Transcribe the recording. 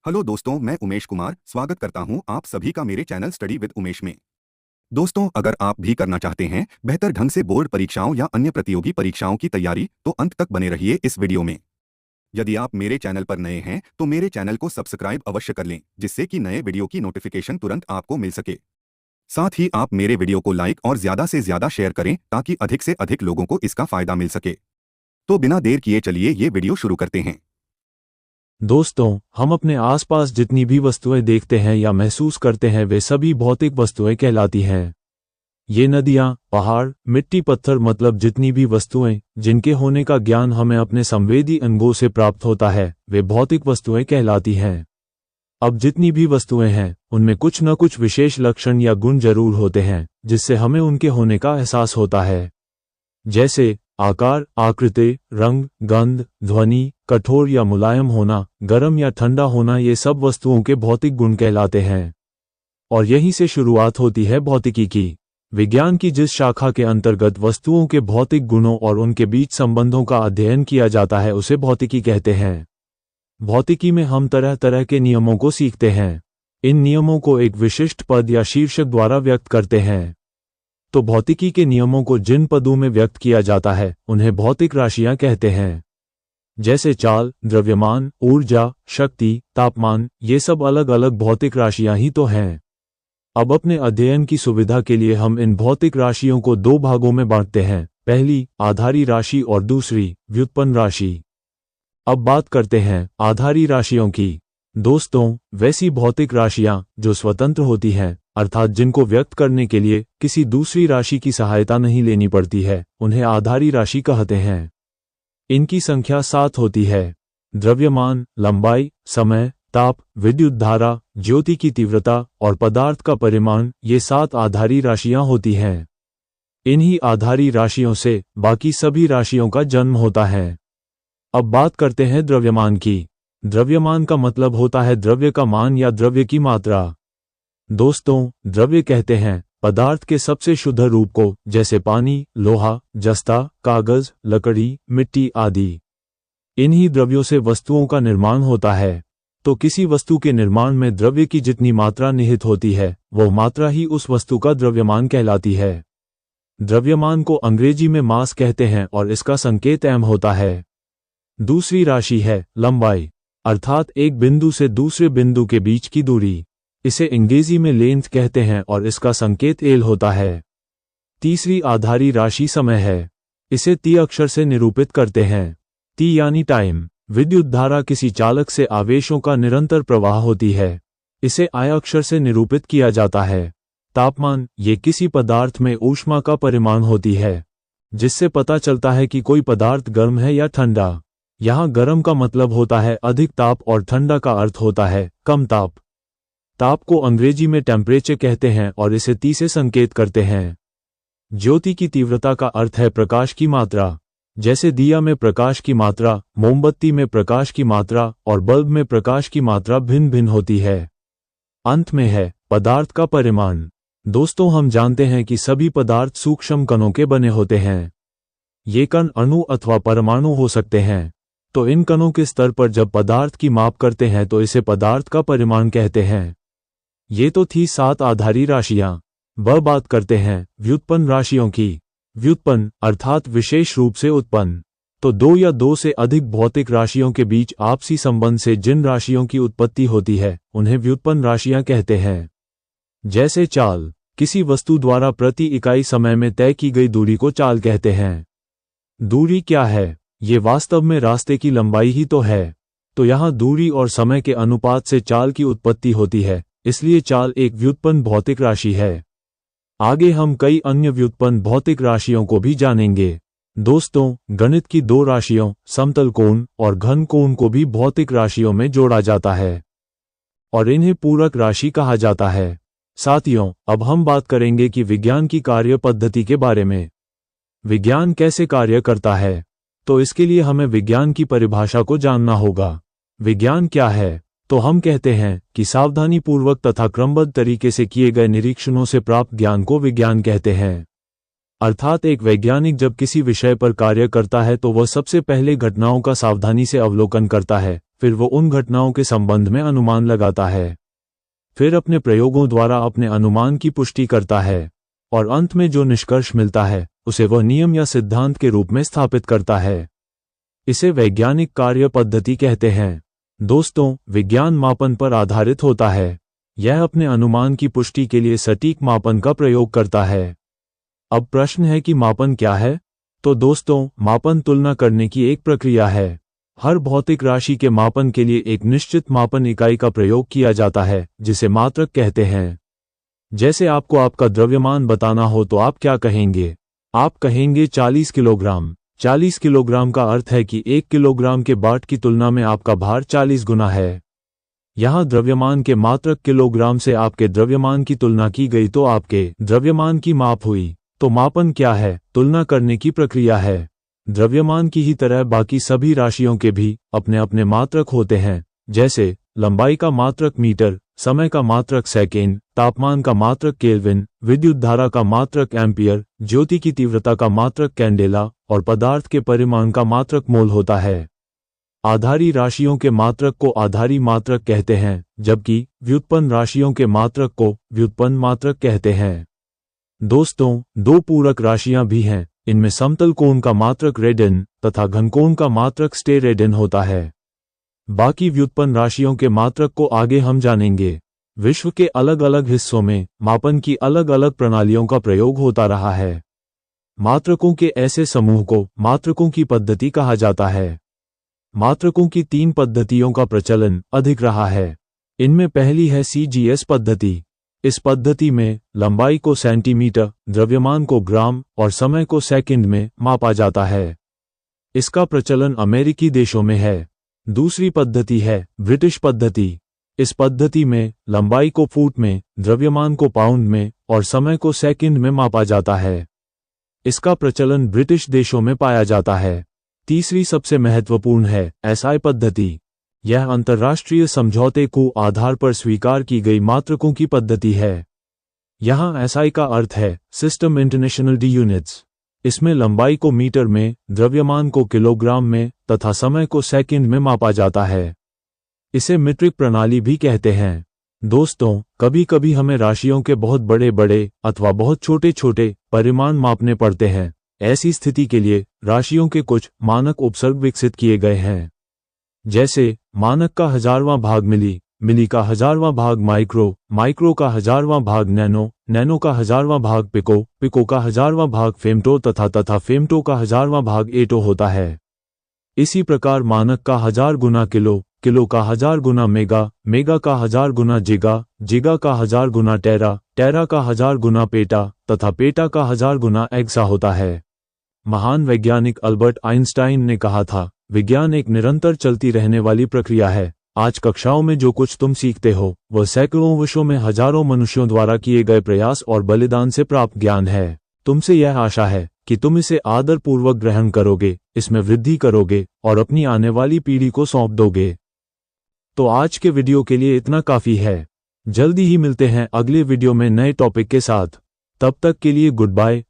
Hello दोस्तों, मैं उमेश कुमार स्वागत करता हूं आप सभी का मेरे चैनल स्टडी विद उमेश में। दोस्तों, अगर आप भी करना चाहते हैं बेहतर ढंग से बोर्ड परीक्षाओं या अन्य प्रतियोगी परीक्षाओं की तैयारी, तो अंत तक बने रहिए इस वीडियो में। यदि आप मेरे चैनल पर नए हैं तो मेरे चैनल को सब्सक्राइब अवश्य कर लें, जिससे कि नए वीडियो की नोटिफिकेशन तुरंत आपको मिल सके। साथ ही आप मेरे वीडियो को लाइक और ज़्यादा से ज़्यादा शेयर करें ताकि अधिक से अधिक लोगों को इसका फ़ायदा मिल सके। तो बिना देर किए चलिए ये वीडियो शुरू करते हैं। दोस्तों, हम अपने आसपास जितनी भी वस्तुएं देखते हैं या महसूस करते हैं वे सभी भौतिक वस्तुएं कहलाती हैं। ये नदियां, पहाड़, मिट्टी, पत्थर मतलब जितनी भी वस्तुएं जिनके होने का ज्ञान हमें अपने संवेदी अंगों से प्राप्त होता है वे भौतिक वस्तुएं कहलाती हैं। अब जितनी भी वस्तुएं हैं उनमें कुछ न कुछ विशेष लक्षण या गुण जरूर होते हैं जिससे हमें उनके होने का एहसास होता है। जैसे आकार, आकृति, रंग, गंध, ध्वनि, कठोर या मुलायम होना, गर्म या ठंडा होना, ये सब वस्तुओं के भौतिक गुण कहलाते हैं। और यहीं से शुरुआत होती है भौतिकी की। विज्ञान की जिस शाखा के अंतर्गत वस्तुओं के भौतिक गुणों और उनके बीच संबंधों का अध्ययन किया जाता है उसे भौतिकी कहते हैं। भौतिकी में हम तरह तरह के नियमों को सीखते हैं। इन नियमों को एक विशिष्ट पद या शीर्षक द्वारा व्यक्त करते हैं। तो भौतिकी के नियमों को जिन पदों में व्यक्त किया जाता है उन्हें भौतिक राशियां कहते हैं। जैसे चाल, द्रव्यमान, ऊर्जा, शक्ति, तापमान, ये सब अलग अलग भौतिक राशियां ही तो हैं। अब अपने अध्ययन की सुविधा के लिए हम इन भौतिक राशियों को दो भागों में बांटते हैं, पहली आधारी राशि और दूसरी व्युत्पन्न राशि। अब बात करते हैं आधारी राशियों की। दोस्तों, वैसी भौतिक राशियां जो स्वतंत्र होती हैं, अर्थात जिनको व्यक्त करने के लिए किसी दूसरी राशि की सहायता नहीं लेनी पड़ती है, उन्हें आधारी राशि कहते हैं। इनकी संख्या 7 होती है। द्रव्यमान, लंबाई, समय, ताप, विद्युत धारा, ज्योति की तीव्रता और पदार्थ का परिमाण, ये 7 आधारी राशियां होती हैं। इन्हीं आधारी राशियों से बाकी सभी राशियों का जन्म होता है। अब बात करते हैं द्रव्यमान की। द्रव्यमान का मतलब होता है द्रव्य का मान या द्रव्य की मात्रा। दोस्तों, द्रव्य कहते हैं पदार्थ के सबसे शुद्ध रूप को, जैसे पानी, लोहा, जस्ता, कागज, लकड़ी, मिट्टी आदि। इन्हीं द्रव्यों से वस्तुओं का निर्माण होता है। तो किसी वस्तु के निर्माण में द्रव्य की जितनी मात्रा निहित होती है वो मात्रा ही उस वस्तु का द्रव्यमान कहलाती है। द्रव्यमान को अंग्रेजी में मास कहते हैं और इसका संकेत एम होता है। दूसरी राशि है लंबाई, अर्थात एक बिंदु से दूसरे बिंदु के बीच की दूरी। इसे अंग्रेजी में लेंथ कहते हैं और इसका संकेत एल होता है। तीसरी आधारी राशि समय है। इसे टी अक्षर से निरूपित करते हैं। टी यानी टाइम। विद्युत धारा किसी चालक से आवेशों का निरंतर प्रवाह होती है। इसे आई अक्षर से निरूपित किया जाता है। तापमान, ये किसी पदार्थ में ऊष्मा का परिमाण होती है, जिससे पता चलता है कि कोई पदार्थ गर्म है या ठंडा। यहाँ गर्म का मतलब होता है अधिक ताप और ठंडा का अर्थ होता है कम ताप। ताप को अंग्रेजी में टेम्परेचर कहते हैं और इसे टी से संकेत करते हैं। ज्योति की तीव्रता का अर्थ है प्रकाश की मात्रा। जैसे दिया में प्रकाश की मात्रा, मोमबत्ती में प्रकाश की मात्रा और बल्ब में प्रकाश की मात्रा भिन्न भिन्न होती है। अंत में है पदार्थ का परिमाण। दोस्तों, हम जानते हैं कि सभी पदार्थ सूक्ष्म कणों के बने होते हैं। ये कण अणु अथवा परमाणु हो सकते हैं। तो इन कणों के स्तर पर जब पदार्थ की माप करते हैं तो इसे पदार्थ का परिमाण कहते हैं। ये तो थी 7 आधारी राशियां। बात करते हैं व्युत्पन्न राशियों की। व्युत्पन्न अर्थात विशेष रूप से उत्पन्न। तो दो या दो से अधिक भौतिक राशियों के बीच आपसी संबंध से जिन राशियों की उत्पत्ति होती है उन्हें व्युत्पन्न राशियां कहते हैं। जैसे चाल, किसी वस्तु द्वारा प्रति इकाई समय में तय की गई दूरी को चाल कहते हैं। दूरी क्या है? ये वास्तव में रास्ते की लंबाई ही तो है। तो यहाँ दूरी और समय के अनुपात से चाल की उत्पत्ति होती है, इसलिए चाल एक व्युत्पन्न भौतिक राशि है। आगे हम कई अन्य व्युत्पन्न भौतिक राशियों को भी जानेंगे। दोस्तों, गणित की 2 राशियों समतल कोण और घन कोण को भी भौतिक राशियों में जोड़ा जाता है और इन्हें पूरक राशि कहा जाता है। साथियों, अब हम बात करेंगे कि विज्ञान की कार्य पद्धति के बारे में। विज्ञान कैसे कार्य करता है? तो इसके लिए हमें विज्ञान की परिभाषा को जानना होगा। विज्ञान क्या है? तो हम कहते हैं कि सावधानीपूर्वक तथा क्रमबद्ध तरीके से किए गए निरीक्षणों से प्राप्त ज्ञान को विज्ञान कहते हैं। अर्थात एक वैज्ञानिक जब किसी विषय पर कार्य करता है तो वह सबसे पहले घटनाओं का सावधानी से अवलोकन करता है, फिर वो उन घटनाओं के संबंध में अनुमान लगाता है, फिर अपने प्रयोगों द्वारा अपने अनुमान की पुष्टि करता है, और अंत में जो निष्कर्ष मिलता है उसे वह नियम या सिद्धांत के रूप में स्थापित करता है। इसे वैज्ञानिक कार्य पद्धति कहते हैं। दोस्तों, विज्ञान मापन पर आधारित होता है। यह अपने अनुमान की पुष्टि के लिए सटीक मापन का प्रयोग करता है। अब प्रश्न है कि मापन क्या है? तो दोस्तों, मापन तुलना करने की एक प्रक्रिया है। हर भौतिक राशि के मापन के लिए एक निश्चित मापन इकाई का प्रयोग किया जाता है, जिसे मात्रक कहते हैं। जैसे आपको आपका द्रव्यमान बताना हो तो आप क्या कहेंगे? आप कहेंगे 40 किलोग्राम। 40 किलोग्राम का अर्थ है कि 1 किलोग्राम के बाट की तुलना में आपका भार 40 गुना है। यहाँ द्रव्यमान के मात्रक किलोग्राम से आपके द्रव्यमान की तुलना की गई तो आपके द्रव्यमान की माप हुई। तो मापन क्या है? तुलना करने की प्रक्रिया है। द्रव्यमान की ही तरह बाकी सभी राशियों के भी अपने अपने मात्रक होते हैं, जैसे लंबाई का मात्रक मीटर, समय का मात्रक सेकेंड, तापमान का मात्रक केल्विन, विद्युत धारा का मात्रक एम्पियर, ज्योति की तीव्रता का मात्रक कैंडेला और पदार्थ के परिमाण का मात्रक मोल होता है। आधारी राशियों के मात्रक को आधारी मात्रक कहते हैं, जबकि व्युत्पन्न राशियों के मात्रक को व्युत्पन्न मात्रक कहते हैं। दोस्तों, दो पूरक राशियां भी हैं। इनमें समतल कोण का मात्रक रेडियन तथा घनकोण का मात्रक स्टेरेडियन होता है। बाकी व्युत्पन्न राशियों के मात्रक को आगे हम जानेंगे। विश्व के अलग अलग हिस्सों में मापन की अलग अलग प्रणालियों का प्रयोग होता रहा है। मात्रकों के ऐसे समूह को मात्रकों की पद्धति कहा जाता है। मात्रकों की 3 पद्धतियों का प्रचलन अधिक रहा है। इनमें पहली है CGS पद्धति। इस पद्धति में लंबाई को सेंटीमीटर, द्रव्यमान को ग्राम और समय को सेकंड में मापा जाता है। इसका प्रचलन अमेरिकी देशों में है। दूसरी पद्धति है ब्रिटिश पद्धति। इस पद्धति में लंबाई को फुट में, द्रव्यमान को पाउंड में और समय को सेकंड में मापा जाता है। इसका प्रचलन ब्रिटिश देशों में पाया जाता है। तीसरी सबसे महत्वपूर्ण है SI पद्धति। यह अंतर्राष्ट्रीय समझौते को आधार पर स्वीकार की गई मात्रकों की पद्धति है। यहाँ SI का अर्थ है सिस्टम इंटरनेशनल डी यूनिट्स। इसमें लंबाई को मीटर में, द्रव्यमान को किलोग्राम में तथा समय को सेकंड में मापा जाता है। इसे मीट्रिक प्रणाली भी कहते हैं। दोस्तों, कभी कभी हमें राशियों के बहुत बड़े बड़े अथवा बहुत छोटे छोटे परिमाण मापने पड़ते हैं। ऐसी स्थिति के लिए राशियों के कुछ मानक उपसर्ग विकसित किए गए हैं। जैसे मानक का 1000वां भाग मिली, मिली का 1000वां भाग माइक्रो, माइक्रो का 1000वां भाग नैनो, नैनो का 1000वां भाग पिको, पिको का 1000वां भाग फेम्टो तथा फेम्टो का 1000वां भाग एटो होता है। इसी प्रकार मानक का 1000 गुना किलो, किलो का 1000 गुना मेगा, मेगा का 1000 गुना जिगा, जिगा का 1000 गुना टेरा, टेरा का 1000 गुना पेटा तथा पेटा का 1000 गुना एक्सा होता है। महान वैज्ञानिक अल्बर्ट आइंस्टाइन ने कहा था, विज्ञान एक निरंतर चलती रहने वाली प्रक्रिया है। आज कक्षाओं में जो कुछ तुम सीखते हो वह सैकड़ों वर्षों में हजारों मनुष्यों द्वारा किए गए प्रयास और बलिदान से प्राप्त ज्ञान है। तुमसे यह आशा है कि तुम इसे आदरपूर्वक ग्रहण करोगे, इसमें वृद्धि करोगे और अपनी आने वाली पीढ़ी को सौंप दोगे। तो आज के वीडियो के लिए इतना काफी है। जल्दी ही मिलते हैं अगले वीडियो में नए टॉपिक के साथ। तब तक के लिए गुड बाय।